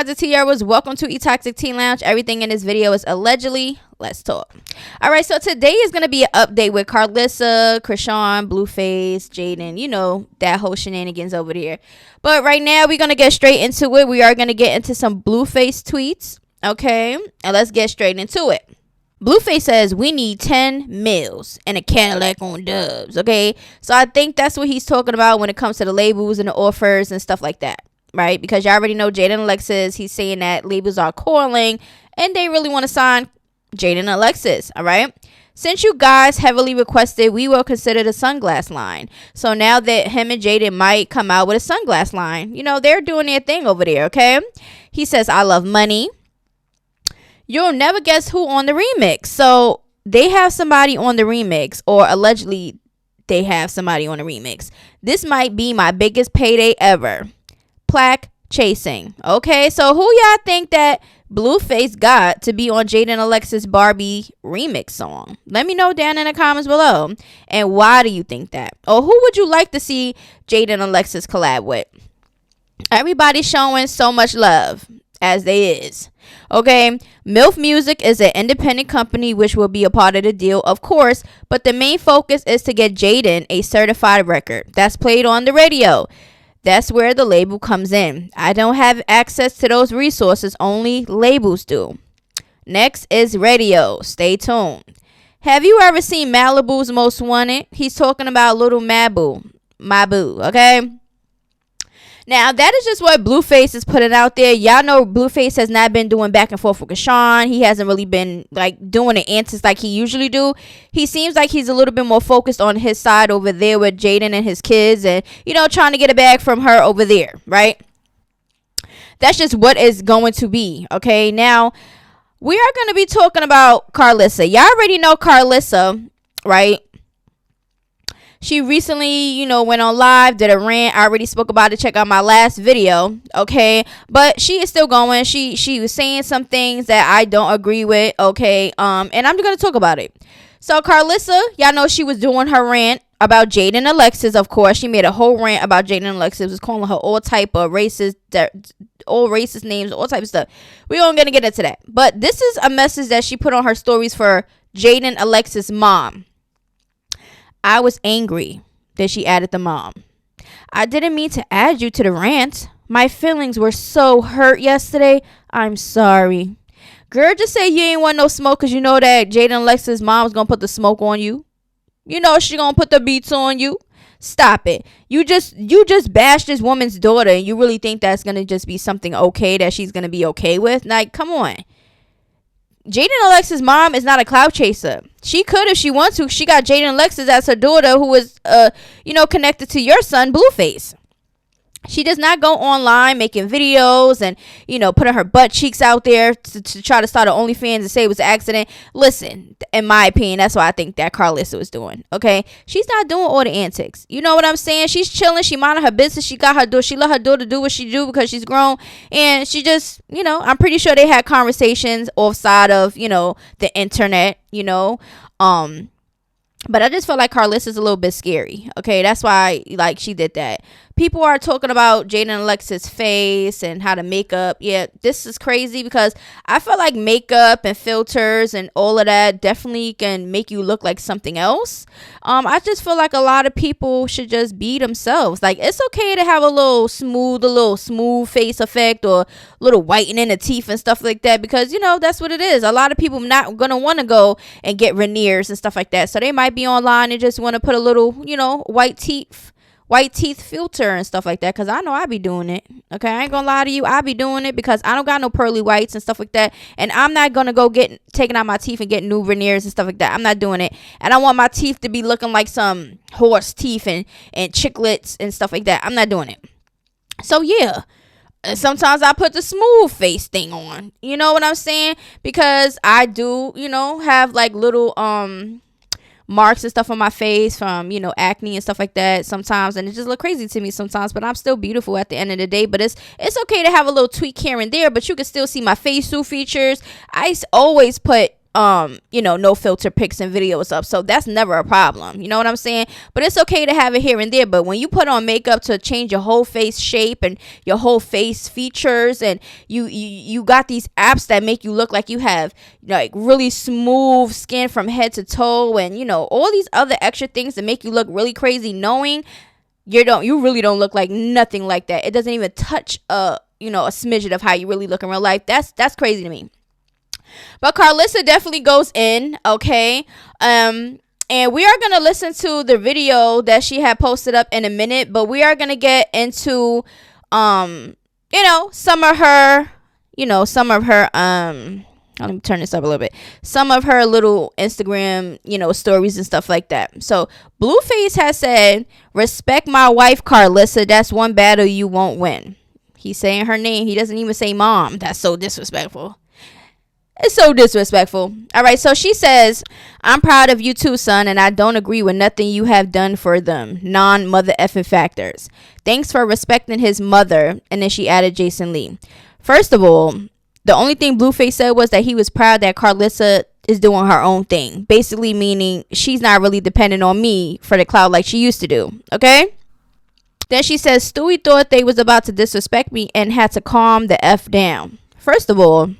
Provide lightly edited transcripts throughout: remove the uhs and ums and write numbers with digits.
Toxic Tea Hours. Welcome to Toxic Tea Lounge. Everything in this video is allegedly. Let's talk. All right, so today is going to be an update with Karlissa, Chrisean, Blueface, Jaidyn, you know, that whole shenanigans over there. But right now, we're going to get straight into it. We are going to get into some Blueface tweets, okay? And let's get straight into it. Blueface says, we need 10 mils and a Cadillac on Dubs, okay? So I think that's what he's talking about when it comes to the labels and the offers and stuff like that. Right, because you already know Jaidyn and Alexis. He's saying that labels are calling and they really want to sign Jaidyn and Alexis. All right, since you guys heavily requested, we will consider the sunglass line. So now that him and Jaidyn might come out with a sunglass line, you know, they're doing their thing over there. Okay, he says, I love money. You'll never guess who on the remix. So they have somebody on the remix, or allegedly they have somebody on the remix. This might be my biggest payday ever. Plaque chasing. Okay, so who y'all think that Blueface got to be on Jaidyn and Alexis Barbie remix song? Let me know down in the comments below. And why do you think that? Or who would you like to see Jaidyn and Alexis collab with? Everybody's showing so much love, as they is. Okay, MILF Music is an independent company which will be a part of the deal, of course, but the main focus is to get Jaidyn a certified record that's played on the radio. That's where the label comes in. I don't have access to those resources. Only labels do. Next is radio. Stay tuned. Have you ever seen Malibu's Most Wanted? He's talking about little Mabu, okay? Now, that is just what Blueface is putting out there. Y'all know Blueface has not been doing back and forth with Chrisean. He hasn't really been like doing the antics like he usually do. He seems like he's a little bit more focused on his side over there with Jaidyn and his kids and, you know, trying to get a bag from her over there, right? That's just what is going to be, okay? Now, we are going to be talking about Karlissa. Y'all already know Karlissa, right? She recently, you know, went on live, did a rant. I already spoke about it. Check out my last video, okay? But she is still going. She was saying some things that I don't agree with, okay? And I'm going to talk about it. So Karlissa, y'all know she was doing her rant about Jaidyn and Alexis, of course. She made a whole rant about Jaidyn and Alexis, was calling her all type of racist, all racist names, all type of stuff. We aren't going to get into that. But this is a message that she put on her stories for Jaidyn Alexis' mom. I was angry that she added the mom. I didn't mean to add you to the rant. My feelings were so hurt yesterday. I'm sorry. Girl, just say you ain't want no smoke because you know that Jaidyn Alexis' mom's going to put the smoke on you. You know she going to put the beats on you. Stop it. You just bashed this woman's daughter and you really think that's going to just be something okay that she's going to be okay with? Like, come on. Jaidyn Alexis' mom is not a clout chaser. She could if she wants to. She got Jaidyn Alexis as her daughter who is, you know, connected to your son, Blueface. She does not go online making videos and, you know, putting her butt cheeks out there to try to start an OnlyFans and say it was an accident. Listen, in my opinion, that's what I think that Karlissa was doing, okay? She's not doing all the antics. You know what I'm saying? She's chilling. She minding her business. She got her daughter. She let her daughter do what she do because she's grown. And she just, you know, I'm pretty sure they had conversations offside of, you know, the internet, you know. But I just feel like Karlissa's a little bit scary. Okay, that's why like she did that. People are talking about Jaidyn and Alexis' face and how to make up. Yeah, this is crazy because I feel like makeup and filters and all of that definitely can make you look like something else. I just feel like a lot of people should just be themselves. Like, it's okay to have a little smooth face effect or a little whitening the teeth and stuff like that because, you know, that's what it is. A lot of people not going to want to go and get veneers and stuff like that. So they might be online and just want to put a little, you know, white teeth filter and stuff like that, because I know I be doing it. Okay, I ain't gonna lie to you, I be doing it because I don't got no pearly whites and stuff like that, and I'm not gonna go taking out my teeth and get new veneers and stuff like that. I'm not doing it, and I want my teeth to be looking like some horse teeth and chiclets and stuff like that. I'm not doing it. So yeah, sometimes I put the smooth face thing on, you know what I'm saying, because I do, you know, have like little marks and stuff on my face from, you know, acne and stuff like that sometimes, and it just look crazy to me sometimes, but I'm still beautiful at the end of the day. But it's okay to have a little tweak here and there, but you can still see my facial features. I always put no filter pics and videos up. So that's never a problem. You know what I'm saying? But it's okay to have it here and there. But when you put on makeup to change your whole face shape and your whole face features, and you got these apps that make you look like you have like really smooth skin from head to toe, and all these other extra things that make you look really crazy, knowing you really don't look like nothing like that. It doesn't even touch a smidget of how you really look in real life. That's crazy to me. But Karlissa definitely goes in, okay? And we are going to listen to the video that she had posted up in a minute, but we are going to get into, some of her, let me turn this up a little bit. Some of her little Instagram, stories and stuff like that. So Blueface has said, "Respect my wife, Karlissa. That's one battle you won't win." He's saying her name. He doesn't even say mom. That's so disrespectful. It's so disrespectful. All right, so she says, "I'm proud of you too, son, and I don't agree with nothing you have done for them. Non-mother effing factors. Thanks for respecting his mother." And then she added Jason Lee. First of all, the only thing Blueface said was that he was proud that Karlissa is doing her own thing. Basically meaning she's not really dependent on me for the clout like she used to do. Okay? Then she says, "Stewie thought they was about to disrespect me and had to calm the F down." First of all,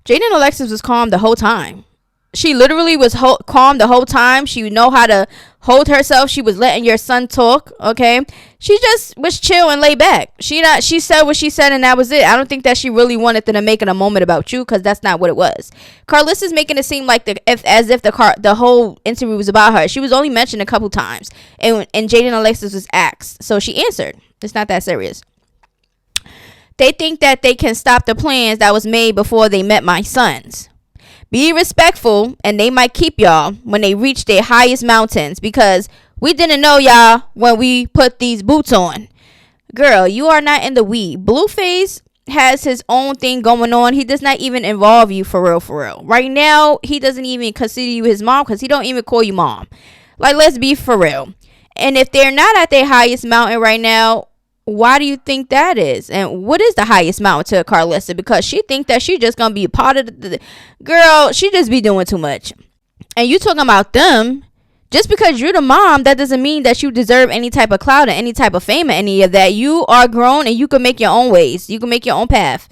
Jaidyn and Alexis was calm the whole time. She literally was calm the whole time. She know how to hold herself. She was letting your son talk, okay? She just was chill and laid back. She said what she said and that was it. I don't think that she really wanted them to make it a moment about you, because that's not what it was. Karlissa's making it seem like as if the whole interview was about her. She was only mentioned a couple times, and Jaidyn and Alexis was asked, so she answered. It's not that serious. They think that they can stop the plans that was made before they met my sons. Be respectful, and they might keep y'all when they reach their highest mountains, because we didn't know y'all when we put these boots on. Girl, you are not in the weed. Blueface has his own thing going on. He does not even involve you for real. Right now, he doesn't even consider you his mom, because he don't even call you mom. Like, let's be for real. And if they're not at their highest mountain right now, why do you think that is? And what is the highest mountain to Karlissa? Because she think that she just gonna be a part of the girl. She just be doing too much. And you talking about them, just because you're the mom, that doesn't mean that you deserve any type of clout or any type of fame or any of that. You are grown and you can make your own ways. You can make your own path.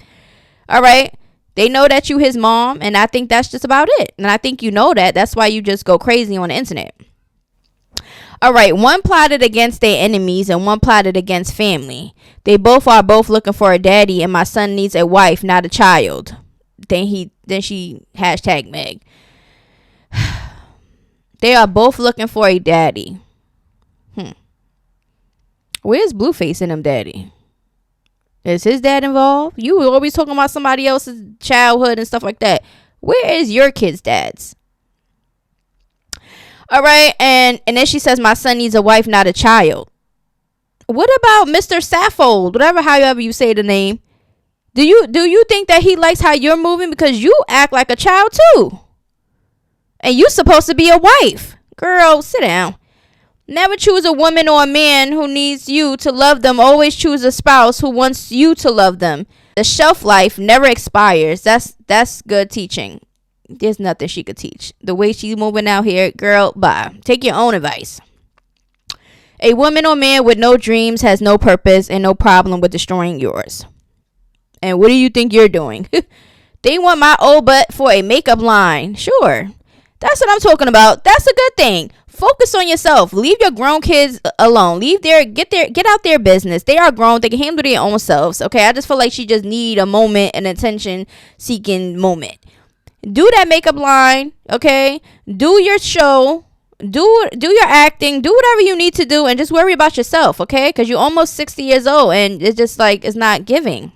All right. They know that you his mom, and I think that's just about it. And I think you know that. That's why you just go crazy on the internet. All right, one plotted against their enemies and one plotted against family. They both are looking for a daddy, and my son needs a wife, not a child. Then she hashtag Meg. They are both looking for a daddy. Where's Blueface and them daddy? Is his dad involved? You were always talking about somebody else's childhood and stuff like that. Where is your kid's dad's? All right, and then she says, my son needs a wife, not a child. What about Mr. Saffold? However you say the name. Do you think that he likes how you're moving? Because you act like a child too. And you supposed to be a wife. Girl, sit down. Never choose a woman or a man who needs you to love them. Always choose a spouse who wants you to love them. The shelf life never expires. That's good teaching. There's nothing she could teach. The way she's moving out here, girl, bye. Take your own advice. A woman or man with no dreams has no purpose and no problem with destroying yours. And what do you think you're doing? They want my old butt for a makeup line. Sure. That's what I'm talking about. That's a good thing. Focus on yourself. Leave your grown kids alone. Get out their business. They are grown. They can handle their own selves. Okay. I just feel like she just need a moment, an attention seeking moment. Do that makeup line, okay? Do your show. Do your acting. Do whatever you need to do, and just worry about yourself, okay? Because you're almost 60 years old, and it's just like, it's not giving.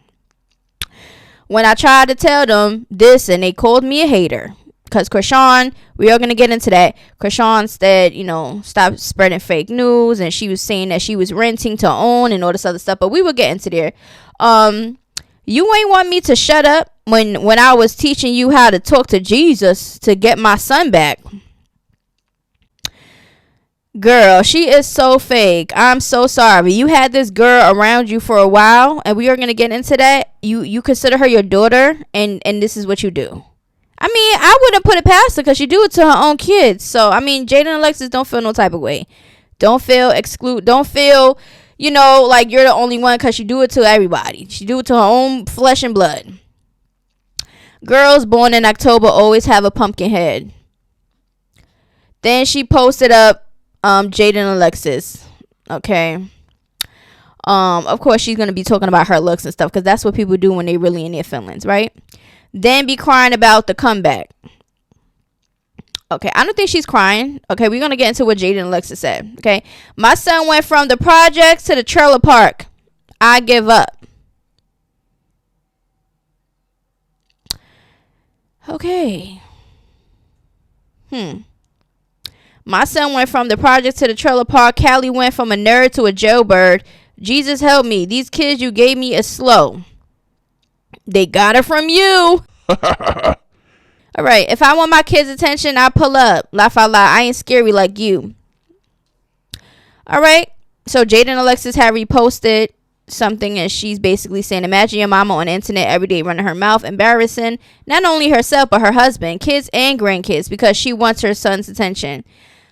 When I tried to tell them this, and they called me a hater. Because Chrisean, we are going to get into that. Chrisean said, stop spreading fake news, and she was saying that she was renting to own and all this other stuff, but we will get into there. You ain't want me to shut up when I was teaching you how to talk to Jesus to get my son back. Girl, she is so fake. I'm so sorry. You had this girl around you for a while, and we are going to get into that. You consider her your daughter, and this is what you do. I mean, I wouldn't put it past her because she do it to her own kids. So, I mean, Jaidyn and Alexis, don't feel no type of way. Don't feel exclude. Don't feel, like you're the only one because she do it to everybody. She do it to her own flesh and blood. Girls born in October always have a pumpkin head. Then she posted up Jaidyn and Alexis. Okay. Of course, she's going to be talking about her looks and stuff because that's what people do when they really in their feelings, right? Then be crying about the comeback. Okay, I don't think she's crying. Okay, we're going to get into what Jaidyn and Alexis said. Okay, my son went from the projects to the trailer park. I give up. Okay. My son went from the project to the trailer park. Callie went from a nerd to a jailbird. Jesus help me. These kids you gave me is slow. They got it from you. All right. If I want my kids' attention, I pull up. Laugh out loud. I ain't scary like you. All right. So Jaidyn and Alexis have reposted something, and she's basically saying, imagine your mama on the internet every day running her mouth, embarrassing not only herself but her husband, kids, and grandkids because she wants her son's attention.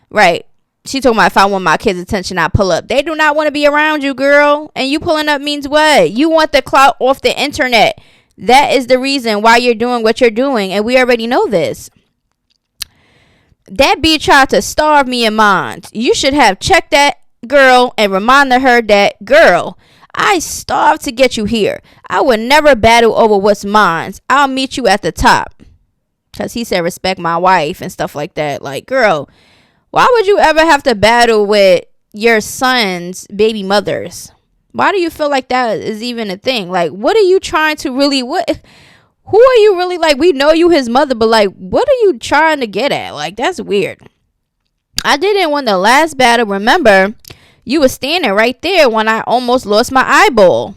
Right. She talking about if I want my kids' attention, I pull up. They do not want to be around you, girl. And you pulling up means what? You want the clout off the internet. That is the reason why you're doing what you're doing. And we already know this. That bitch tried to starve me and mine. You should have checked that girl and reminded her that, girl, I starved to get you here. I would never battle over what's mine. I'll meet you at the top. Because he said respect my wife and stuff like that. Like, girl, why would you ever have to battle with your son's baby mothers? Why do you feel like that is even a thing? Like, what are you trying to really, who are you really, like, we know you his mother, but like, what are you trying to get at? Like, that's weird. I didn't win the last battle. Remember, you were standing right there when I almost lost my eyeball.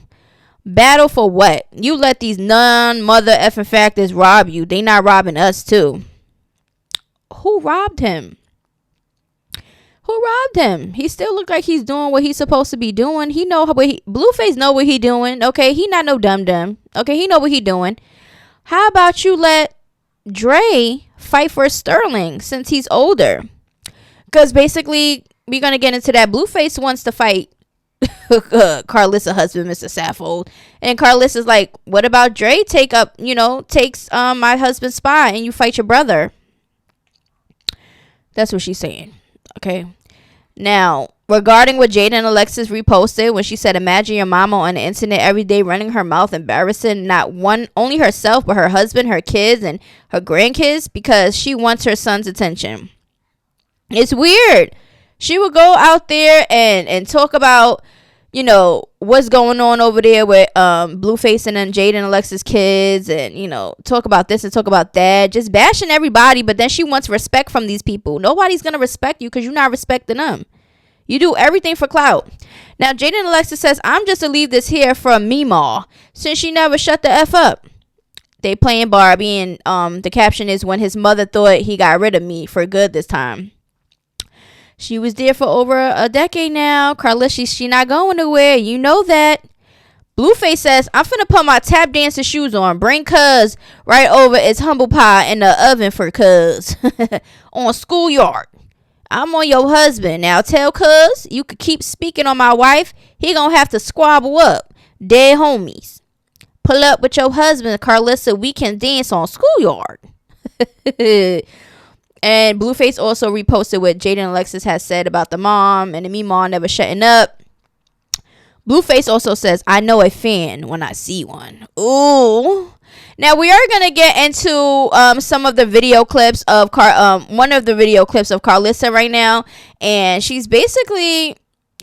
Battle for what? You let these non-mother effing factors rob you. They not robbing us too. Who robbed him? Who robbed him? He still look like he's doing what he's supposed to be doing. He know what Blueface know what he doing. Okay, he not no dum-dum. Okay, he know what he doing. How about you let Dre fight for Sterling since he's older? Because basically, we're going to get into that. Blueface wants to fight Karlissa husband, Mr. Saffold. And Karlissa's like, what about Dre takes my husband's spot and you fight your brother? That's what she's saying. Okay. Now, regarding what Jaidyn and Alexis reposted when she said, imagine your mama on the internet every day running her mouth, embarrassing only herself, but her husband, her kids, and her grandkids because she wants her son's attention. It's weird. She would go out there and talk about, what's going on over there with Blueface and then Jaidyn and Alexis kids and, talk about this and talk about that. Just bashing everybody, but then she wants respect from these people. Nobody's going to respect you because you're not respecting them. You do everything for clout. Now, Jaidyn and Alexis says, I'm just to leave this here for Meemaw since she never shut the F up. They playing Barbie and the caption is when his mother thought he got rid of me for good this time. She was there for over a decade now. Karlissa, she not going nowhere. You know that. Blueface says, I'm finna put my tap dancing shoes on. Bring cuz right over its humble pie in the oven for cuz. On schoolyard. I'm on your husband. Now tell cuz you could keep speaking on my wife. He gonna have to squabble up. Dead homies. Pull up with your husband, Karlissa. We can dance on schoolyard. And Blueface also reposted what Jaidyn and Alexis has said about the mom and the Meemaw never shutting up. Blueface also says, I know a fan when I see one. Ooh. Now we are going to get into some of the video clips of one of the video clips of Karlissa right now. And she's basically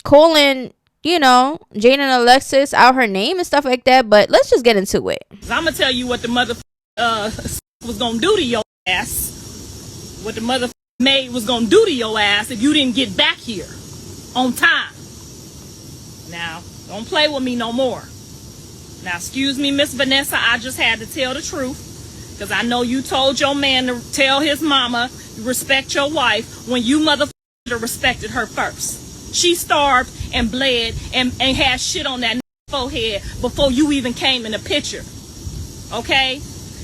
calling, Jaidyn and Alexis out her name and stuff like that. But let's just get into it. I'm going to tell you what the mother was going to do to your ass. What the mother maid was gonna do to your ass if you didn't get back here on time. Now, don't play with me no more. Now, excuse me, Miss Vanessa, I just had to tell the truth. Because I know you told your man to tell his mama you respect your wife when you motherfucker respected her first. She starved and bled and had shit on that forehead before you even came in the picture. Okay?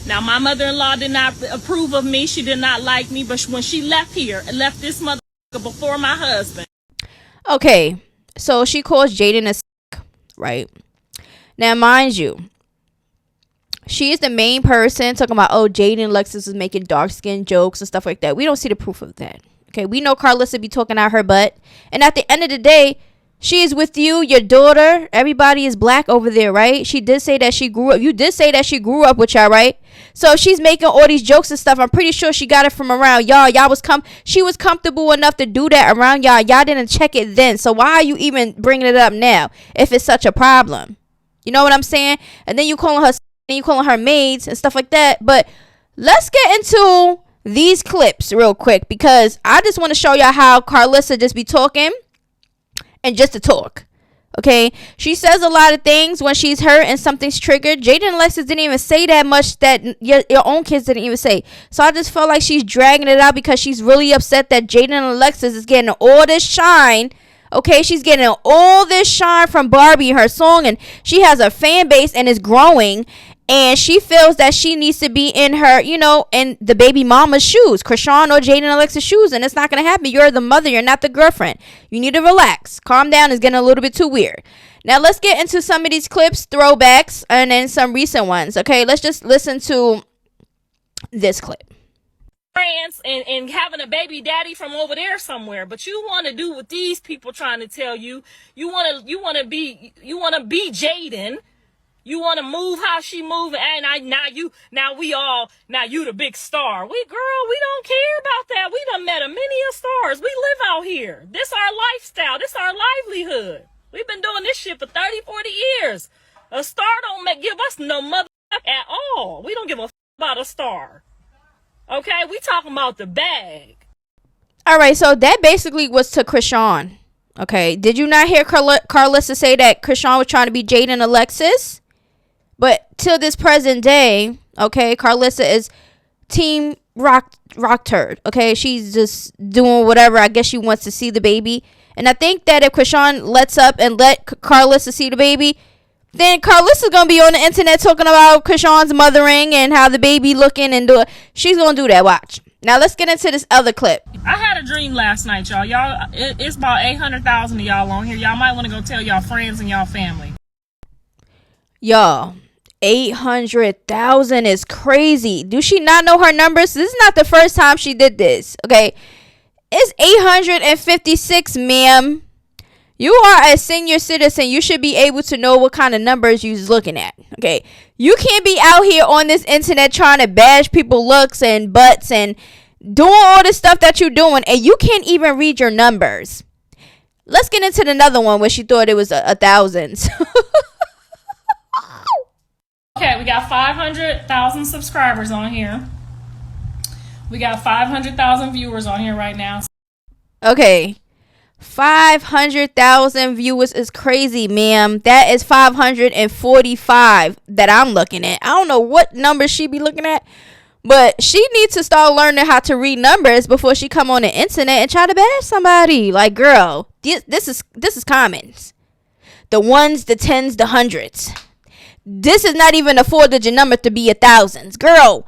Now, my mother-in-law did not approve of me. She did not like me. But when she left here, left this motherfucker before my husband. Okay, so she calls jaidyn a sick, right? Now, mind you, she is the main person talking about, oh, jaidyn and Alexis is making dark skin jokes and stuff like that. We don't see the proof of that. Okay, we know Karlissa be talking out her butt. And at the end of the day, she is with you, your daughter. Everybody is black over there, right? She did say that she grew up. You did say that she grew up with y'all, right? So if she's making all these jokes and stuff, I'm pretty sure she got it from around y'all. She was comfortable enough to do that around y'all. Y'all didn't check it then. So why are you even bringing it up now if it's such a problem? You know what I'm saying? And then you calling her maids and stuff like that. But let's get into these clips real quick, because I just want to show y'all how Karlissa just be talking and just to talk. Okay, she says a lot of things when she's hurt and something's triggered. Jaidyn and Alexis didn't even say that much that your own kids didn't even say. So I just felt like she's dragging it out because she's really upset that Jaidyn and Alexis is getting all this shine. Okay, she's getting all this shine from Barbie, her song, and she has a fan base and is growing. And she feels that she needs to be in her, in the baby mama's shoes, Chrisean or Jaidyn and Alexis' shoes. And it's not going to happen. You're the mother. You're not the girlfriend. You need to relax. Calm down. It's getting a little bit too weird. Now, let's get into some of these clips, throwbacks, and then some recent ones. Okay, let's just listen to this clip. France and having a baby daddy from over there somewhere, but you want to do what these people trying to tell you. You want to be Jaidyn. You want to move how she move, and you the big star. We don't care about that. We done met a many of stars. We live out here. This our lifestyle. This our livelihood. We've been doing this shit for 30, 40 years. A star don't give us no mother at all. We don't give a about a star. Okay, we talking about the bag. All right, so that basically was to Chrisean. Okay, did you not hear Karlissa say that Chrisean was trying to be Jaidyn and Alexis? But till this present day, okay, Karlissa is team rock turd. Okay, she's just doing whatever. I guess she wants to see the baby. And I think that if Chrisean lets up and let Karlissa see the baby, then Karlissa's going to be on the internet talking about Chrisean's mothering and how the baby looking and do it. She's going to do that. Watch. Now, let's get into this other clip. I had a dream last night, y'all. It's about 800,000 of y'all on here. Y'all might want to go tell y'all friends and y'all family. Y'all, 800,000 is crazy. Do she not know her numbers? This is not the first time she did this. Okay. It's 856, ma'am. You are a senior citizen. You should be able to know what kind of numbers you're looking at. Okay. You can't be out here on this internet trying to bash people's looks and butts and doing all this stuff that you're doing, and you can't even read your numbers. Let's get into another one where she thought it was a thousand. Okay, we got 500,000 subscribers on here. We got 500,000 viewers on here right now. Okay. 500,000 viewers is crazy, ma'am. That is 545 that I'm looking at. I don't know what numbers she be looking at, but she needs to start learning how to read numbers before she come on the internet and try to bash somebody. Like, girl, this is comments. The ones, the tens, the hundreds. This is not even a 4-digit number to be 1,000s. Girl,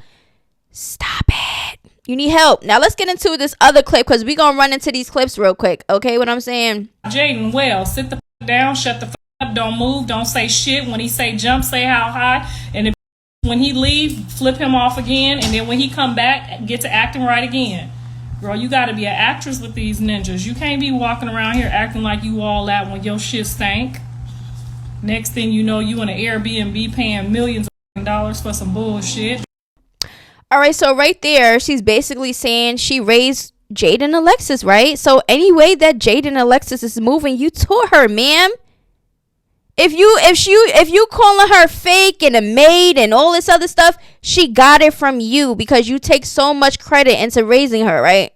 stop it. You need help. Now, let's get into this other clip because we're going to run into these clips real quick. Okay, what I'm saying? Jaidyn, well, sit the down, shut the up, don't move, don't say shit. When he say jump, say how high. And if when he leave, flip him off again. And then when he come back, get to acting right again. Girl, you got to be an actress with these ninjas. You can't be walking around here acting like you all that when your shit stank. Next thing you know, you in an Airbnb paying millions of dollars for some bullshit. All right, so right there, she's basically saying she raised Jaidyn and Alexis, right? So any way that Jaidyn and Alexis is moving, you taught her, ma'am. If you calling her fake and a maid and all this other stuff, she got it from you because you take so much credit into raising her, right?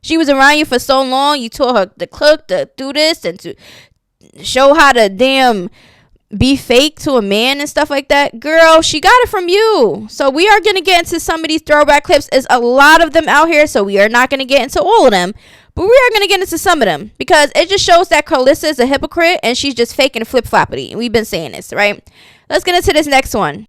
She was around you for so long. You taught her to cook, to do this, and to show how to damn be fake to a man and stuff like that. Girl, she got it from you. So we are going to get into some of these throwback clips. There's a lot of them out here, so we are not going to get into all of them. But we are going to get into some of them because it just shows that Karlissa is a hypocrite and she's just faking flip-floppity. And we've been saying this, right? Let's get into this next one.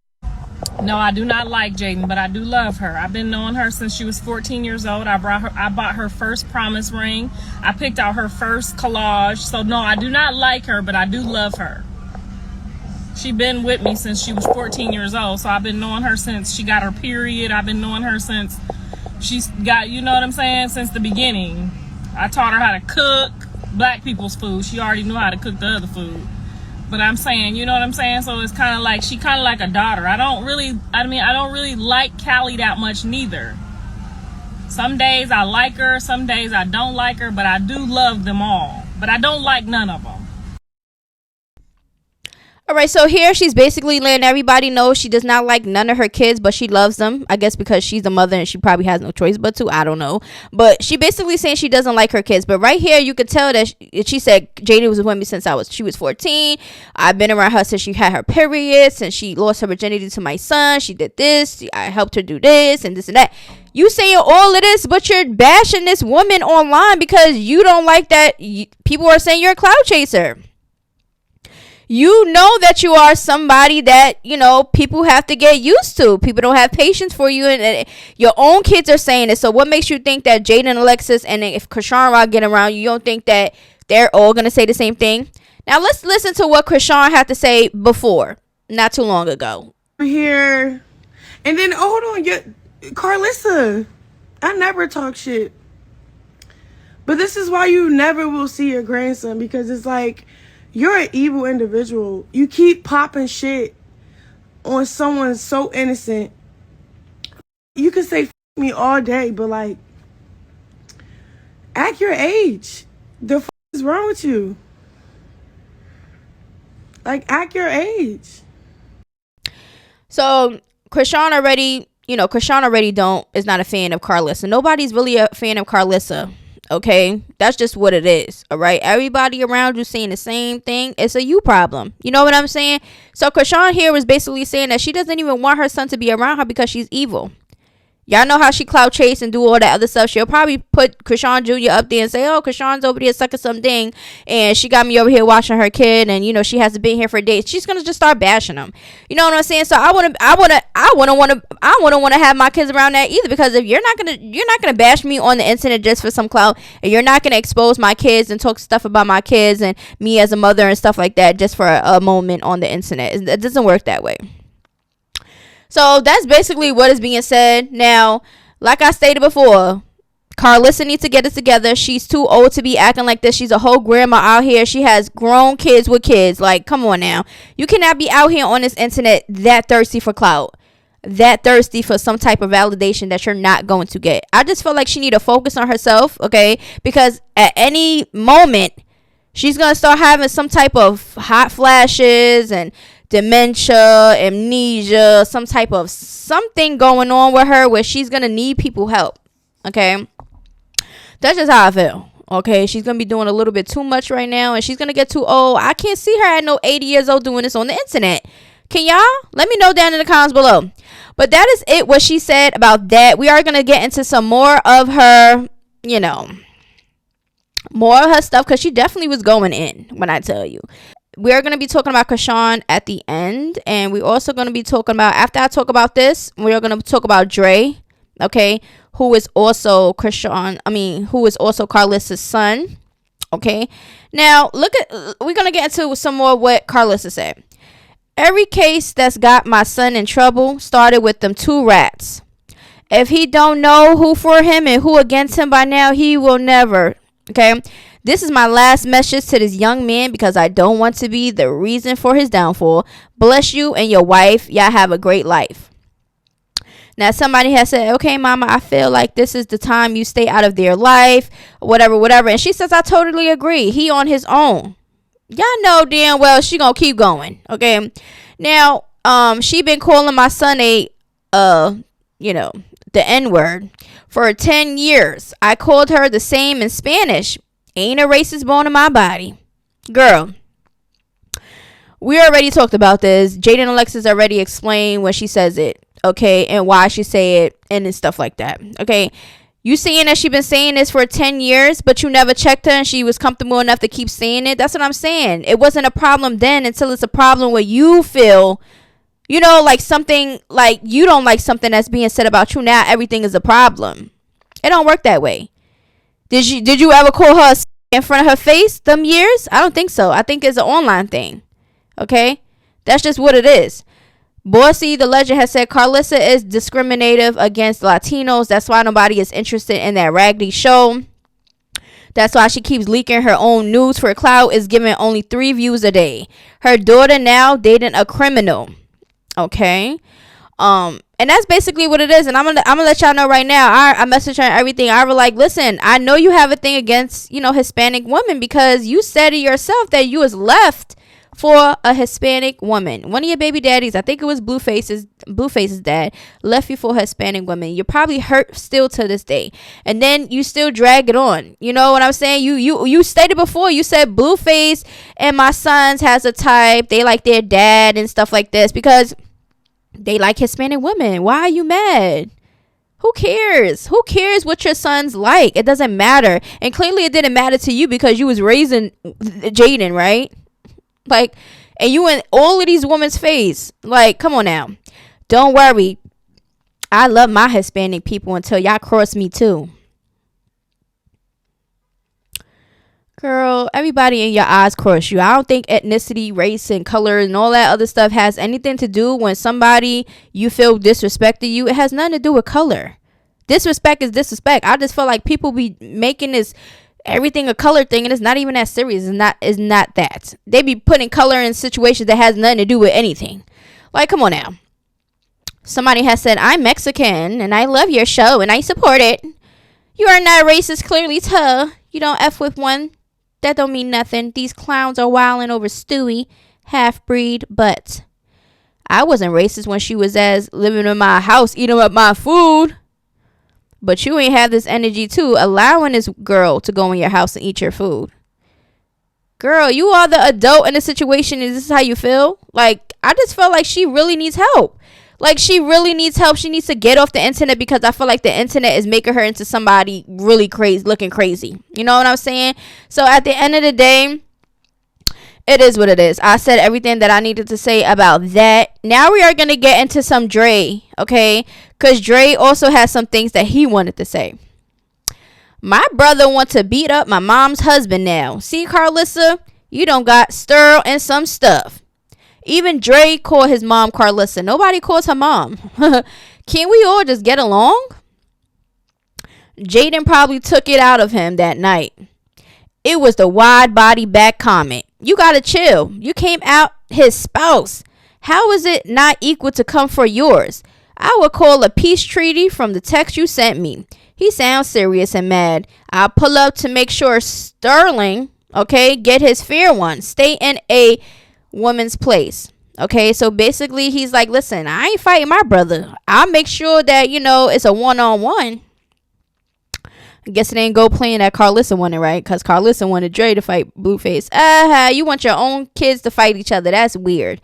No, I do not like Jaidyn, but I do love her. I've been knowing her since she was 14 years old. I bought her first promise ring. I picked out her first collage. So no, I do not like her, but I do love her. She been with me since she was 14 years old. So I've been knowing her since she got her period. I've been knowing her since she's got, you know what I'm saying, since the beginning. I taught her how to cook black people's food. She already knew how to cook the other food. But I'm saying, you know what I'm saying? So it's kind of like, she kind of like a daughter. I don't really like Callie that much neither. Some days I like her, some days I don't like her, but I do love them all. But I don't like none of them. All right, so here she's basically letting everybody know she does not like none of her kids, but she loves them. I guess because she's a mother and she probably has no choice but to. I don't know. But she basically saying she doesn't like her kids. But right here, you could tell that she said Jaidyn was with me since she was 14. I've been around her since she had her period, since she lost her virginity to my son. She did this. I helped her do this and this and that. You saying all of this, but you're bashing this woman online because you don't like that. People are saying you're a cloud chaser. You know that you are somebody that, you know, people have to get used to. People don't have patience for you, and your own kids are saying it. So what makes you think that Jaidyn, Alexis, and if Chrisean get around, you don't think that they're all going to say the same thing? Now let's listen to what Chrisean had to say before, not too long ago. Here, and then, hold on, Karlissa, I never talk shit. But this is why you never will see your grandson, because it's like, you're an evil individual. You keep popping shit on someone so innocent. You can say F me all day, but like, act your age. The F is wrong with you? Like, act your age. So Chrisean already is not a fan of Karlissa. Nobody's really a fan of Karlissa. Okay, that's just what it is. All right, everybody around you saying the same thing. It's a you problem. You know what I'm saying? So Chrisean here was basically saying that she doesn't even want her son to be around her because she's evil. Y'all know how she clout chase and do all that other stuff. She'll probably put Chrisean Jr. up there and say, oh, Chrisean's over there sucking something, and she got me over here watching her kid, and you know she hasn't been here for days. She's gonna just start bashing him. You know what I'm saying? So I wouldn't want to have my kids around that either, because if you're not gonna bash me on the internet just for some clout, and you're not gonna expose my kids and talk stuff about my kids and me as a mother and stuff like that just for a moment on the internet. It doesn't work that way. So that's basically what is being said. Now, like I stated before, Karlissa needs to get it together. She's too old to be acting like this. She's a whole grandma out here. She has grown kids with kids. Like, come on now. You cannot be out here on this internet that thirsty for clout. That thirsty for some type of validation that you're not going to get. I just feel like she need to focus on herself, okay? Because at any moment, she's going to start having some type of hot flashes and dementia, amnesia, some type of something going on with her where she's gonna need people help. Okay, that's just how I feel. Okay, she's gonna be doing a little bit too much right now, and she's gonna get too old. I can't see her at no 80 years old doing this on the internet. Can y'all let me know down in the comments below? But that is it, what she said about that. We are gonna get into some more of her, you know, more of her stuff, because she definitely was going in when I tell you. We're going to be talking about Chrisean at the end. And we're also going to be talking about, after I talk about this, we're going to talk about Dre, okay, who is also Karlissa's son, okay. Now, we're going to get into some more what Karlissa said. Every case that's got my son in trouble started with them two rats. If he don't know who for him and who against him by now, he will never, okay. This is my last message to this young man, because I don't want to be the reason for his downfall. Bless you and your wife. Y'all have a great life. Now, somebody has said, okay, mama, I feel like this is the time you stay out of their life, whatever. And she says, I totally agree. He on his own. Y'all know damn well she gonna keep going. Okay. Now, she been calling my son the N-word for 10 years. I called her the same in Spanish. Ain't a racist bone in my body. Girl, we already talked about this. Jaidyn and Alexis already explained when she says it, okay, and why she say it and stuff like that, okay. You saying that she been saying this for 10 years, but you never checked her and she was comfortable enough to keep saying it? That's what I'm saying. It wasn't a problem then until it's a problem where you feel You know, like something, like you don't like something that's being said about you, now everything is a problem. It don't work that way. Did you ever call her in front of her face them years? I don't think so. I think it's an online thing. Okay? That's just what it is. Bossy the Legend has said Karlissa is discriminative against Latinos. That's why nobody is interested in that raggedy show. That's why she keeps leaking her own news for clout, is giving only 3 views a day. Her daughter now dating a criminal. Okay? And that's basically what it is. And I'm gonna let y'all know right now. I messaged her and everything. I was like, listen, I know you have a thing against, Hispanic women, because you said it yourself that you was left for a Hispanic woman. One of your baby daddies, I think it was Blueface's dad, left you for a Hispanic woman. You're probably hurt still to this day. And then you still drag it on. You know what I'm saying? You stated before, you said Blueface and my sons has a type. They like their dad and stuff like this because they like Hispanic women. Why are you mad? Who cares? Who cares what your sons like? It doesn't matter. And clearly it didn't matter to you because you was raising Jaidyn, right? Like, and you in all of these women's face. Like, come on now. Don't worry. I love my Hispanic people until y'all cross me too. Girl, everybody in your eyes cross you. I don't think ethnicity, race, and color and all that other stuff has anything to do when somebody you feel disrespected you. It has nothing to do with color. Disrespect is disrespect. I just feel like people be making this everything a color thing, and it's not even that serious. It's not that. They be putting color in situations that has nothing to do with anything. Like, come on now. Somebody has said, I'm Mexican and I love your show and I support it. You are not racist, clearly, too. You don't F with one. That don't mean nothing. These clowns are wilding over Stewie, half-breed, but I wasn't racist when she was living in my house, eating up my food. But you ain't have this energy, too, allowing this girl to go in your house and eat your food. Girl, you are the adult in the situation. Is this how you feel? Like, I just feel like she really needs help. Like, she really needs help. She needs to get off the internet because I feel like the internet is making her into somebody really crazy, looking crazy. You know what I'm saying? So, at the end of the day, it is what it is. I said everything that I needed to say about that. Now we are going to get into some Dre, okay? Because Dre also has some things that he wanted to say. My brother wants to beat up my mom's husband now. See, Karlissa, you don't got stir and some stuff. Even Dre called his mom Karlissa. Nobody calls her mom. Can't we all just get along? Jaidyn probably took it out of him that night. It was the wide body back comment. You gotta chill. You came out his spouse. How is it not equal to come for yours? I would call a peace treaty from the text you sent me. He sounds serious and mad. I'll pull up to make sure Sterling, okay, get his fair one. Stay in a woman's place. Okay, so basically he's like, listen, I ain't fighting my brother. I'll make sure that, it's a one-on-one. I guess it ain't go playing that Karlissa wanted, right? Because Karlissa wanted Dre to fight Blueface. You want your own kids to fight each other. That's weird.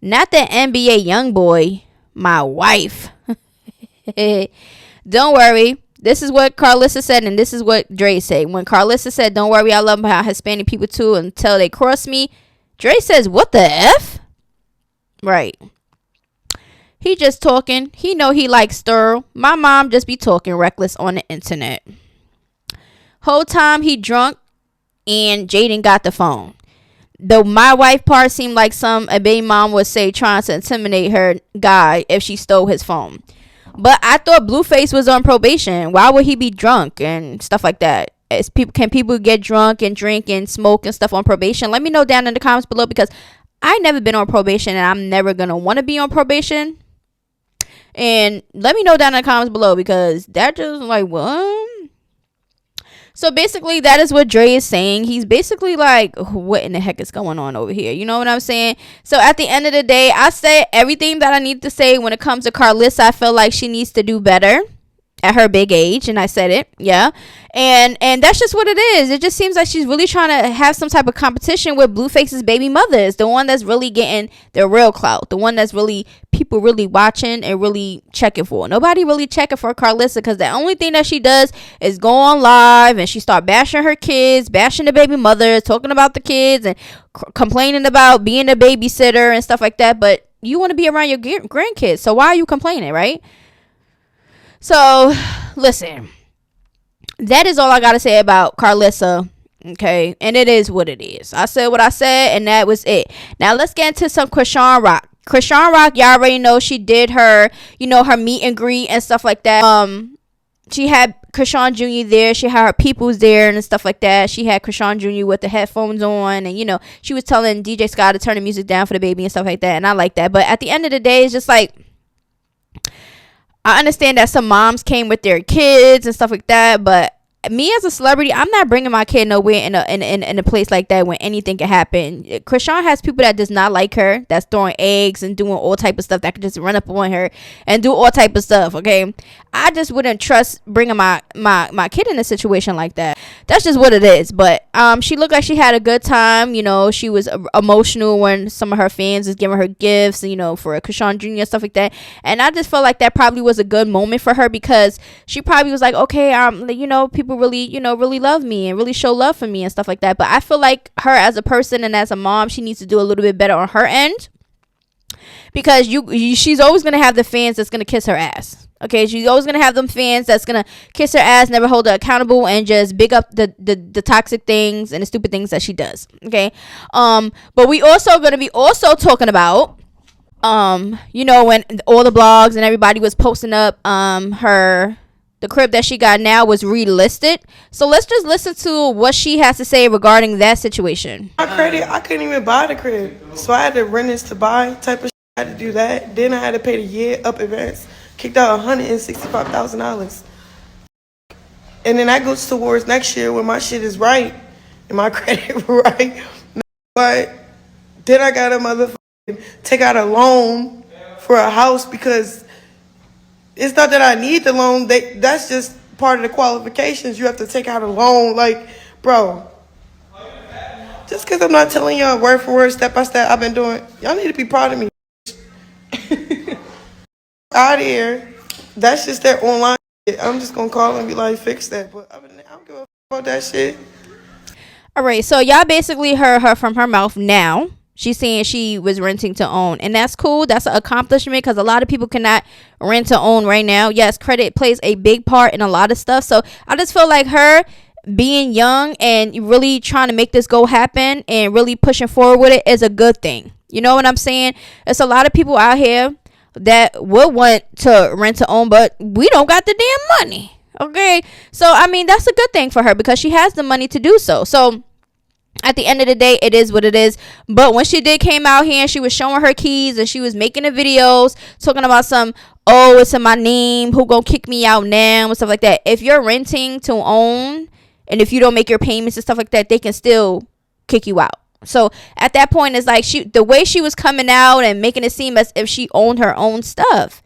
Not the NBA young boy, my wife. Don't worry. This is what Karlissa said, and this is what Dre said. When Karlissa said, don't worry, I love my Hispanic people too until they cross me, Dre says, what the F? Right. He just talking. He know he likes stir. My mom just be talking reckless on the internet. Whole time he drunk and Jaidyn got the phone. Though my wife part seemed like a baby mom would say trying to intimidate her guy if she stole his phone. But I thought Blueface was on probation. Why would he be drunk and stuff like that? Can people get drunk and drink and smoke and stuff on probation? Let me know down in the comments below because I never been on probation and I'm never going to want to be on probation. And let me know down in the comments below because that just like, what? So basically that is what Dre is saying. He's basically like, what in the heck is going on over here? You know what I'm saying? So at the end of the day, I said everything that I need to say when it comes to Karlissa. I feel like she needs to do better at her big age, and I said it. Yeah. And that's just what it is. It just seems like she's really trying to have some type of competition with Blueface's baby mothers, the one that's really getting the real clout, the one that's really people really watching and really checking for. Nobody really checking for Karlissa because the only thing that she does is go on live and she start bashing her kids, bashing the baby mothers, talking about the kids and complaining about being a babysitter and stuff like that. But you want to be around your grandkids. So why are you complaining, right? So listen, that is all I gotta say about Karlissa. Okay, and it is what it is. I said what I said, and that was it. Now let's get into some Chrisean Rock. Chrisean Rock, y'all already know she did her, her meet and greet and stuff like that. She had Chrisean Jr. there. She had her peoples there and stuff like that. She had Chrisean Jr. with the headphones on, and she was telling DJ Scott to turn the music down for the baby and stuff like that. And I like that. But at the end of the day, it's just like, I understand that some moms came with their kids and stuff like that, but me as a celebrity, I'm not bringing my kid nowhere in a place like that when anything can happen. Chrisean has people that does not like her, that's throwing eggs and doing all type of stuff, that could just run up on her and do all type of stuff. Okay, I just wouldn't trust bringing my kid in a situation like that. That's just what it is. But she looked like she had a good time. She was emotional when some of her fans was giving her gifts, for Chrisean Jr. and stuff like that. And I just felt like that probably was a good moment for her, because she probably was like, okay, people really love me and really show love for me and stuff like that. But I feel like her as a person and as a mom, she needs to do a little bit better on her end, because she's always gonna have the fans that's gonna kiss her ass. Okay, she's always gonna have them fans that's gonna kiss her ass, never hold her accountable, and just big up the toxic things and the stupid things that she does. Okay, but we also gonna be also talking about when all the blogs and everybody was posting up the crib that she got now was relisted. So let's just listen to what she has to say regarding that situation. My credit, I couldn't even buy the crib, so I had to rent this to buy type of shit. I had to do that. Then I had to pay the year up advance. Kicked out $165,000. And then that goes towards next year when my shit is right and my credit right. But then I got to motherfucking take out a loan for a house, because it's not that I need the loan. That's just part of the qualifications. You have to take out a loan. Like, bro, just because I'm not telling y'all word for word, step by step, I've been doing, y'all need to be proud of me. Out here, that's just that online shit. I'm just going to call and be like, fix that. But I don't give a fuck about that shit. All right, so y'all basically heard her from her mouth now. She's saying she was renting to own, and that's cool. That's an accomplishment, because a lot of people cannot rent to own right now. Yes, credit plays a big part in a lot of stuff. So I just feel like her being young and really trying to make this go happen and really pushing forward with it is a good thing. You know what I'm saying? There's a lot of people out here that would want to rent to own, but we don't got the damn money. Okay, so I mean, that's a good thing for her, because she has the money to do so. So at the end of the day, it is what it is. But when she did came out here and she was showing her keys and she was making the videos talking about it's in my name, who gonna kick me out now and stuff like that. If you're renting to own and if you don't make your payments and stuff like that, they can still kick you out. So at that point, it's like the way she was coming out and making it seem as if she owned her own stuff.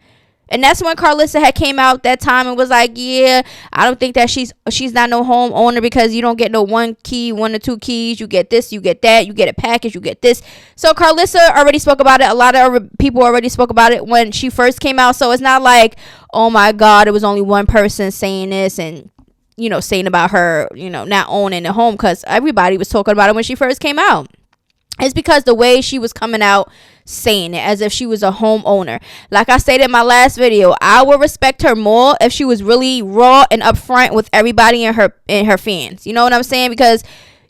And that's when Karlissa had came out that time and was like, yeah, I don't think that she's not no home owner, because you don't get no one or two keys. You get this, you get that, you get a package, you get this. So Karlissa already spoke about it. A lot of people already spoke about it when she first came out. So it's not like, oh my God, it was only one person saying this and, saying about her, not owning a home, because everybody was talking about it when she first came out. It's because the way she was coming out saying it as if she was a homeowner. Like I stated in my last video, I would respect her more if she was really raw and upfront with everybody and her fans. You know what I'm saying? Because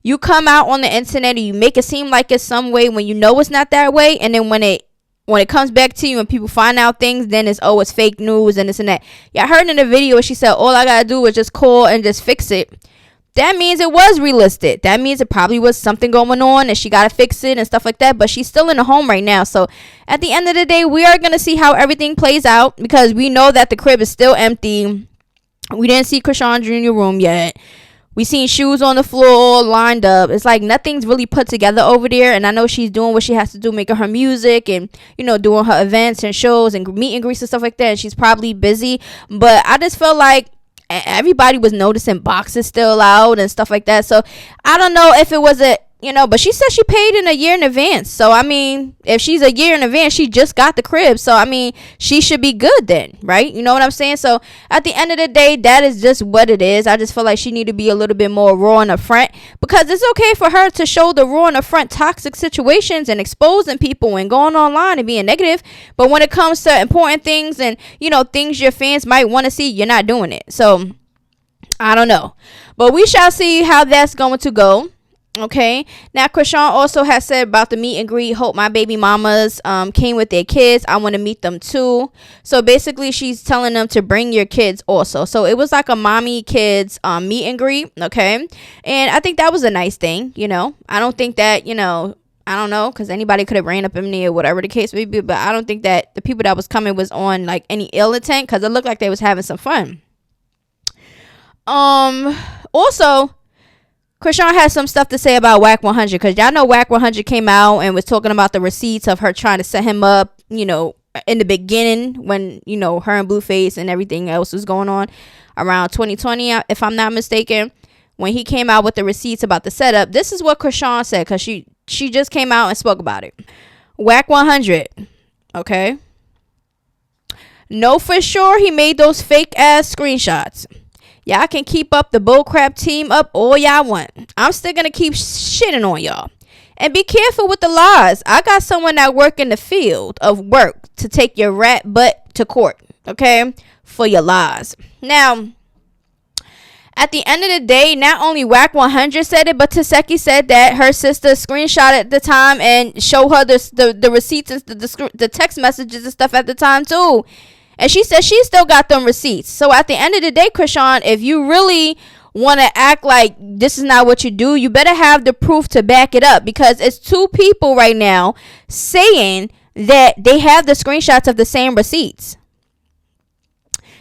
you come out on the internet and you make it seem like it's some way when you know it's not that way, and then when it comes back to you and people find out things, then it's fake news and this and that. Yeah, I heard in the video where she said all I gotta do is just call and just fix it. That means it was relisted. That means it probably was something going on and she got to fix it and stuff like that. But she's still in the home right now. So at the end of the day, we are going to see how everything plays out, because we know that the crib is still empty. We didn't see Chrisean Jr. room yet. We seen shoes on the floor lined up. It's like nothing's really put together over there. And I know she's doing what she has to do, making her music and, doing her events and shows and meet and greets and stuff like that. And she's probably busy. But I just felt like everybody was noticing boxes still out and stuff like that. So I don't know if it was you know, but she said she paid in a year in advance. So I mean, if she's a year in advance, she just got the crib. So I mean, she should be good then, right? You know what I'm saying? So at the end of the day, that is just what it is. I just feel like she need to be a little bit more raw in the front, because it's okay for her to show the raw in the front toxic situations and exposing people and going online and being negative. But when it comes to important things and, you know, things your fans might want to see, you're not doing it. So I don't know, but we shall see how that's going to go. Okay, now Chrisean also has said about the meet and greet, hope my baby mamas came with their kids, I want to meet them too. So basically she's telling them to bring your kids also. So it was like a mommy kids meet and greet. Okay, and I think that was a nice thing. You know, I don't think that, you know, I don't know, because anybody could have ran up in there, whatever the case may be, but I don't think that the people that was coming was on like any ill intent, because it looked like they was having some fun. Also, Chrisean has some stuff to say about Whack 100, because y'all know Whack 100 came out and was talking about the receipts of her trying to set him up, you know, in the beginning when, you know, her and Blueface and everything else was going on around 2020, if I'm not mistaken, when he came out with the receipts about the setup. This is what Chrisean said, because she just came out and spoke about it. Whack 100, okay? Know for sure he made those fake ass screenshots. Y'all can keep up the bullcrap team up all y'all want. I'm still gonna keep shitting on y'all. And be careful with the lies. I got someone that work in the field of work to take your rat butt to court, okay, for your lies. Now, at the end of the day, not only Whack 100 said it, but Taseki said that her sister screenshot at the time and show her the receipts and the text messages and stuff at the time too. And she said she still got them receipts. So at the end of the day, Chrisean, if you really want to act like this is not what you do, you better have the proof to back it up, because it's two people right now saying that they have the screenshots of the same receipts.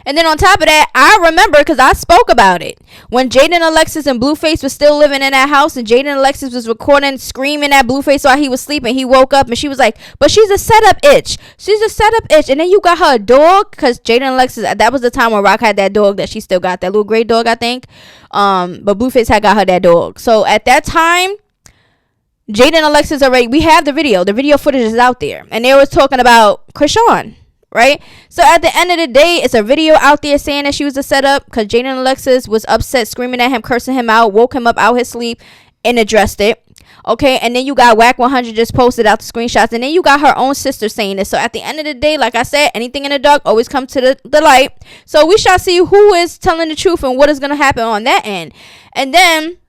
And then on top of that, I remember, because I spoke about it, when Jaidyn, Alexis, and Blueface was still living in that house, and Jaidyn, Alexis was recording, screaming at Blueface while he was sleeping. He woke up and she was like, but she's a setup itch. She's a setup itch. And then you got her a dog, because Jaidyn, Alexis, that was the time when Rock had that dog that she still got, that little gray dog, I think. But Blueface had got her that dog. So at that time, Jaidyn, Alexis already, we have the video. The video footage is out there. And they was talking about Chrisean. Right? So at the end of the day, it's a video out there saying that she was a setup, because Jaidyn Alexis was upset, screaming at him, cursing him out, woke him up out his sleep, and addressed it. Okay, and then you got Whack 100 just posted out the screenshots, and then you got her own sister saying this. So at the end of the day, like I said, anything in the dark always comes to the light. So we shall see who is telling the truth and what is going to happen on that end. And then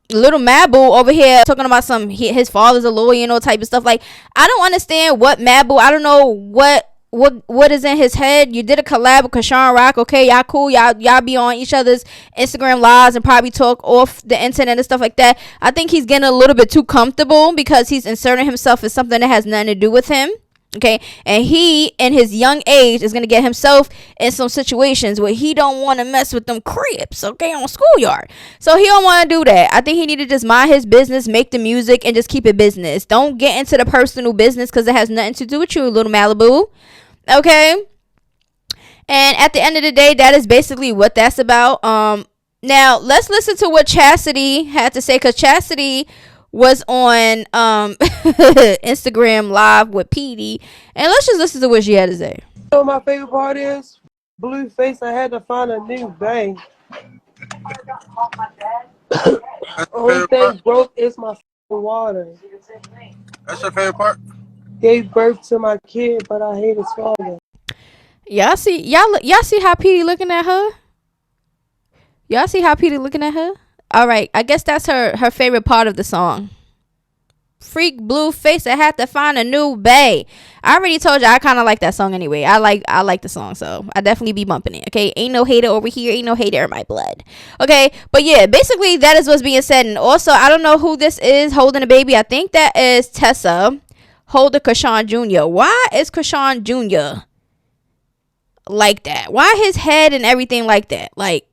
little Mabu over here talking about his father's a lawyer and all type of stuff. Like, I don't understand what Mabu, I don't know what is in his head. You did a collab with Chrisean Rock, okay, y'all cool, y'all be on each other's Instagram lives and probably talk off the internet and stuff like that. I think he's getting a little bit too comfortable, because he's inserting himself as something that has nothing to do with him. Okay, and he, in his young age, is going to get himself in some situations where he don't want to mess with them crips, okay, on schoolyard. So he don't want to do that. I think he need to just mind his business, make the music, and just keep it business. Don't get into the personal business, because it has nothing to do with you, little Malibu. Okay? And at the end of the day, that is basically what that's about. Now, let's listen to what Chastity had to say, because Chastity was on Instagram live with Petey, and let's just listen to what she had to say. You know what my favorite part is? Blueface, I had to find a new bang. Only thing broke is my water. That's your favorite part? Gave birth to my kid, but I hate his father. Y'all see how Petey looking at her? Y'all see how Petey looking at her? All right, I guess that's her favorite part of the song. Freak Blueface, I had to find a new bae. I already told you I kind of like that song anyway. I like the song, so I definitely be bumping it. Okay, ain't no hater over here, ain't no hater in my blood. Okay, but yeah, basically that is what's being said. And also, I don't know who this is holding a baby. I think that is Tessa holding Chrisean Jr. Why is Chrisean Jr. like that? Why his head and everything like that? Like,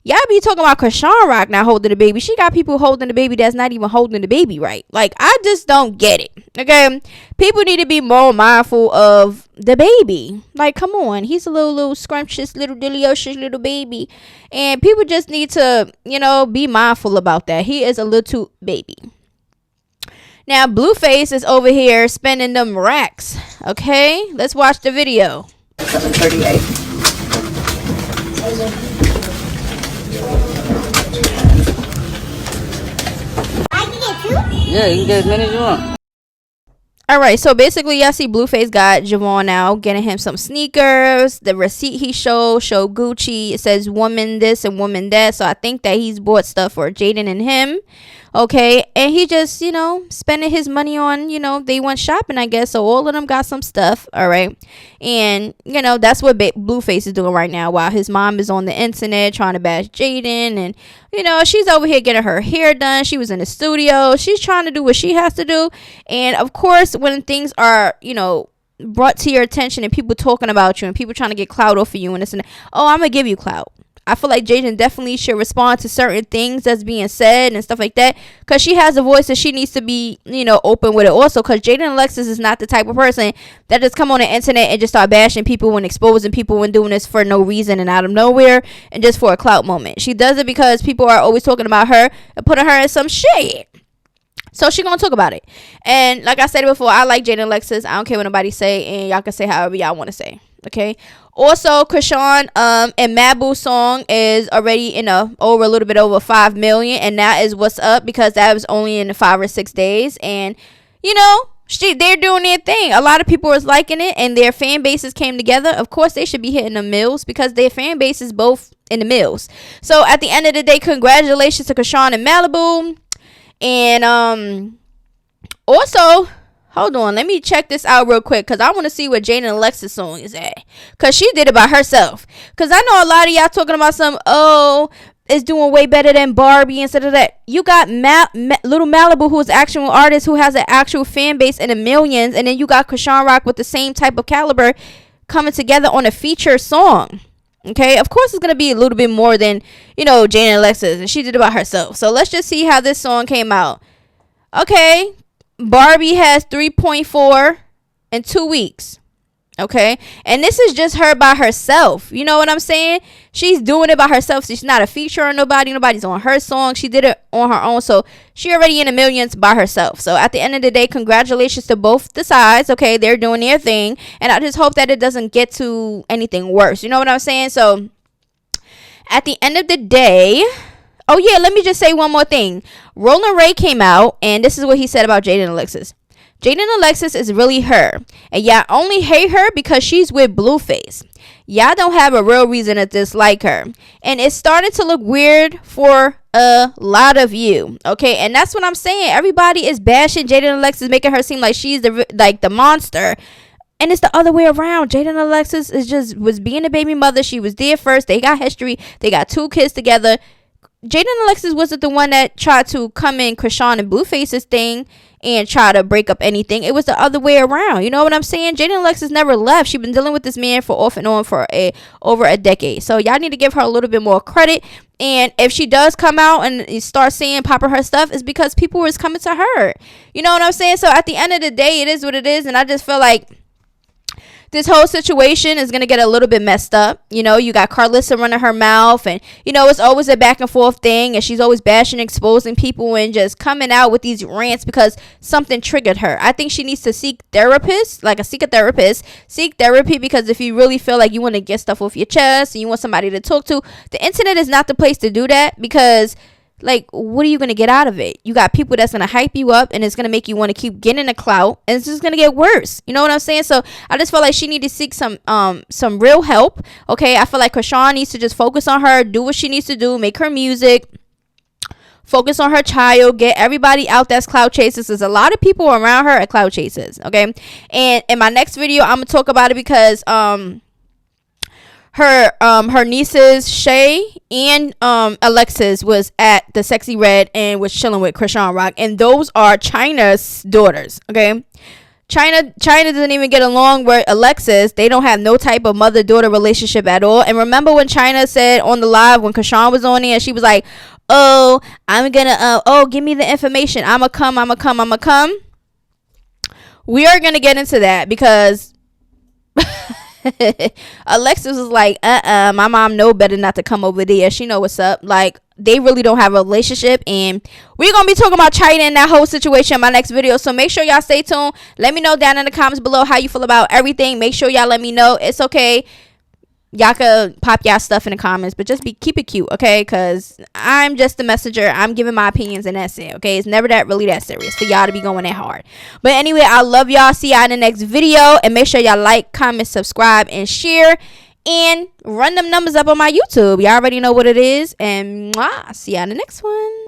Y'all be talking about Chrisean Rock not holding the baby. She got people holding the baby that's not even holding the baby right. Like, I just don't get it. Okay, people need to be more mindful of the baby. Like, come on, he's a little scrumptious, little delicious little baby, and people just need to, be mindful about that. He is a little baby. Now, Blueface is over here spending them racks. Okay, let's watch the video. 38. Yeah, you can get as many as you want. All right, so basically, y'all see Blueface got Javon out, getting him some sneakers. The receipt he showed Gucci. It says woman this and woman that. So I think that he's bought stuff for Jaidyn and him. Okay, and he just, spending his money on, they went shopping, I guess. So all of them got some stuff. All right, and that's what Blueface is doing right now, while his mom is on the internet trying to bash Jaidyn, and she's over here getting her hair done. She was in the studio. She's trying to do what she has to do, and of course, when things are brought to your attention and people talking about you and people trying to get clout off of you and this and that, I'm gonna give you clout. I feel like Jaidyn definitely should respond to certain things that's being said and stuff like that, because she has a voice and she needs to be, open with it also, because Jaidyn Alexis is not the type of person that just come on the internet and just start bashing people and exposing people and doing this for no reason and out of nowhere and just for a clout moment. She does it because people are always talking about her and putting her in some shit. So she gonna talk about it. And like I said before, I like Jaidyn Alexis. I don't care what nobody say, and y'all can say however y'all want to say. Okay. Also, Chrisean and Mabu song is already in a little bit over 5 million, and that is what's up, because that was only in 5 or 6 days, and they're doing their thing. A lot of people was liking it, and their fan bases came together. Of course, they should be hitting the mills, because their fan base is both in the mills. So at the end of the day, congratulations to Chrisean and Malibu. And also, hold on, let me check this out real quick, because I want to see what Jaidyn Alexis song is at, because she did it by herself. Because I know a lot of y'all talking about it's doing way better than Barbie instead of that. You got Little Malibu, who is an actual artist who has an actual fan base in the millions, and then you got Chrisean Rock with the same type of caliber coming together on a feature song. Okay, of course it's gonna be a little bit more than Jaidyn Alexis, and she did it by herself. So let's just see how this song came out. Okay, Barbie has 3.4 in 2 weeks. Okay, and this is just her by herself. You know what I'm saying? She's doing it by herself. She's not a feature on nobody. Nobody's on her song. She did it on her own. So she already in the millions by herself. So at the end of the day, congratulations to both the sides. Okay, they're doing their thing, and I just hope that it doesn't get to anything worse. You know what I'm saying? So at the end of the day, oh yeah, let me just say one more thing. Roland Ray came out, and this is what he said about Jaidyn Alexis. Jaidyn Alexis is really her, and y'all only hate her because she's with Blueface. Y'all don't have a real reason to dislike her, and it's starting to look weird for a lot of you. Okay, and that's what I'm saying. Everybody is bashing Jaidyn Alexis, making her seem like she's the monster, and it's the other way around. Jaidyn Alexis was being a baby mother. She was there first. They got history. They got 2 kids together. Jaidyn Alexis wasn't the one that tried to come in Chrisean and Blueface's thing and try to break up anything. It was the other way around. You know what I'm saying? Jaidyn Alexis never left. She's been dealing with this man for off and on for over a decade. So y'all need to give her a little bit more credit. And if she does come out and start popping her stuff, it's because people is coming to her. You know what I'm saying? So at the end of the day, it is what it is. And I just feel like this whole situation is going to get a little bit messed up. You got Karlissa running her mouth, and, it's always a back and forth thing, and she's always bashing, exposing people, and just coming out with these rants because something triggered her. I think she needs to seek therapists, seek therapy, because if you really feel like you want to get stuff off your chest and you want somebody to talk to, the internet is not the place to do that, because what are you going to get out of it? You got people that's going to hype you up, and it's going to make you want to keep getting a clout, and it's just going to get worse. You know what I'm saying? So I just feel like she need to seek some real help. Okay, I feel like Chrisean needs to just focus on her, do what she needs to do, make her music, focus on her child, get everybody out that's clout chasers. There's a lot of people around her at clout chasers. Okay, and in my next video, I'm gonna talk about it, because her nieces Shay and Alexis was at the Sexy Red and was chilling with Chrisean Rock, and those are China's daughters. Okay, China doesn't even get along with Alexis. They don't have no type of mother-daughter relationship at all. And remember when China said on the live when Chrisean was on there, she was like, oh, I'm gonna give me the information, I'ma come. We are gonna get into that because Alexis was like, my mom know better not to come over there. She know what's up. Like, they really don't have a relationship, and we're gonna be talking about China and that whole situation in my next video. So make sure y'all stay tuned. Let me know down in the comments below how you feel about everything. Make sure y'all let me know. It's okay, y'all could pop y'all stuff in the comments, but just keep it cute, okay? Because I'm just the messenger. I'm giving my opinions, and that's it, okay? It's never really that serious for y'all to be going that hard. But anyway, I love y'all. See y'all in the next video, and make sure y'all like, comment, subscribe, and share, and run them numbers up on my YouTube. Y'all already know what it is, and see y'all in the next one.